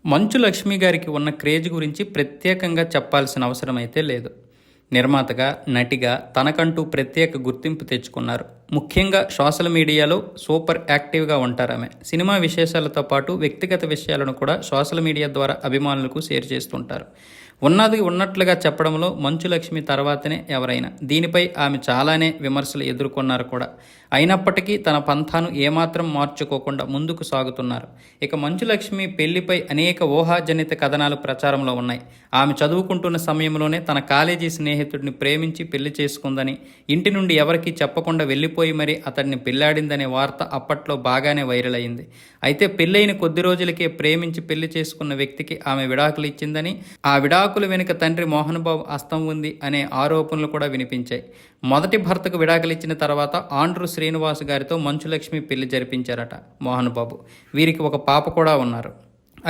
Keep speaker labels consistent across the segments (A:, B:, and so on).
A: మంచు లక్ష్మి గారికి ఉన్న క్రేజ్ గురించి ప్రత్యేకంగా చెప్పాల్సిన అవసరం అయితే లేదు. నిర్మాతగా, నటిగా తనకంటూ ప్రత్యేక గుర్తింపు తెచ్చుకున్నారు. ముఖ్యంగా సోషల్ మీడియాలో సూపర్ యాక్టివ్గా ఉంటారామె. సినిమా విశేషాలతో పాటు వ్యక్తిగత విషయాలను కూడా సోషల్ మీడియా ద్వారా అభిమానులకు షేర్ చేస్తుంటారు. ఉన్నది ఉన్నట్లుగా చెప్పడంలో మంచు లక్ష్మి తర్వాతనే ఎవరైనా. దీనిపై ఆమె చాలానే విమర్శలు ఎదుర్కొన్నారు కూడా. అయినప్పటికీ తన పంథాను ఏమాత్రం మార్చుకోకుండా ముందుకు సాగుతున్నారు. ఇక మంచు లక్ష్మి పెళ్లిపై అనేక ఊహాజనిత కథనాలు ప్రచారంలో ఉన్నాయి. ఆమె చదువుకుంటున్న సమయంలోనే తన కాలేజీ స్నేహితుడిని ప్రేమించి పెళ్లి చేసుకుందని, ఇంటి నుండి ఎవరికీ చెప్పకుండా వెళ్ళిపోయి మరీ అతడిని పెళ్లాడిందనే వార్త అప్పట్లో బాగానే వైరల్ అయింది. అయితే పెళ్ళైన కొద్ది రోజులకే ప్రేమించి పెళ్లి చేసుకున్న వ్యక్తికి ఆమె విడాకులు ఇచ్చిందని, ఆ విడాకుల వెనుక తండ్రి మోహన్ బాబు హస్తం ఉంది అనే ఆరోపణలు కూడా వినిపించాయి. మొదటి భర్తకు విడాకులు ఇచ్చిన తర్వాత ఆండ్రూ శ్రీనివాస్ గారితో మంచు లక్ష్మి పెళ్లి జరిపించారట మోహన్ బాబు. వీరికి ఒక పాప కూడా ఉన్నారు.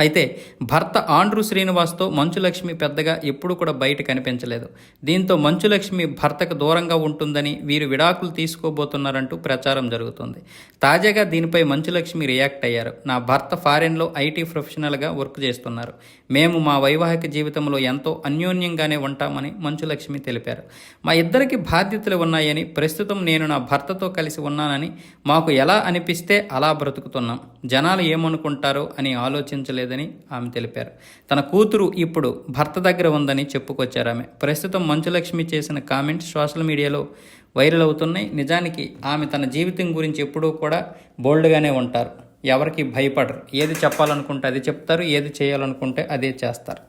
A: అయితే భర్త ఆండ్రూ శ్రీనివాస్తో మంచులక్ష్మి పెద్దగా ఎప్పుడు కూడా బయట కనిపించలేదు. దీంతో మంచులక్ష్మి భర్తకు దూరంగా ఉంటుందని, వీరు విడాకులు తీసుకోబోతున్నారంటూ ప్రచారం జరుగుతుంది. తాజాగా దీనిపై మంచులక్ష్మి రియాక్ట్ అయ్యారు. నా భర్త ఫారెన్లో ఐటీ ప్రొఫెషనల్గా వర్క్ చేస్తున్నారు. మేము మా వైవాహిక జీవితంలో ఎంతో అన్యోన్యంగానే ఉంటామని మంచులక్ష్మి తెలిపారు. మా ఇద్దరికి బాధ్యతలు ఉన్నాయని, ప్రస్తుతం నేను నా భర్తతో కలిసి ఉన్నానని, మాకు ఎలా అనిపిస్తే అలా బ్రతుకుతున్నాం. జనాలు ఏమనుకుంటారో అని ఆలోచించలేదని ఆమె తెలిపారు. తన కూతురు ఇప్పుడు భర్త దగ్గర ఉందని చెప్పుకొచ్చారు ఆమె. ప్రస్తుతం మంచులక్ష్మి చేసిన కామెంట్స్ సోషల్ మీడియాలో వైరల్ అవుతున్నాయి. నిజానికి ఆమె తన జీవితం గురించి ఎప్పుడూ కూడా బోల్డ్గానే ఉంటారు. ఎవరికి భయపడరు. ఏది చెప్పాలనుకుంటే అది చెప్తారు, ఏది చేయాలనుకుంటే అదే చేస్తారు.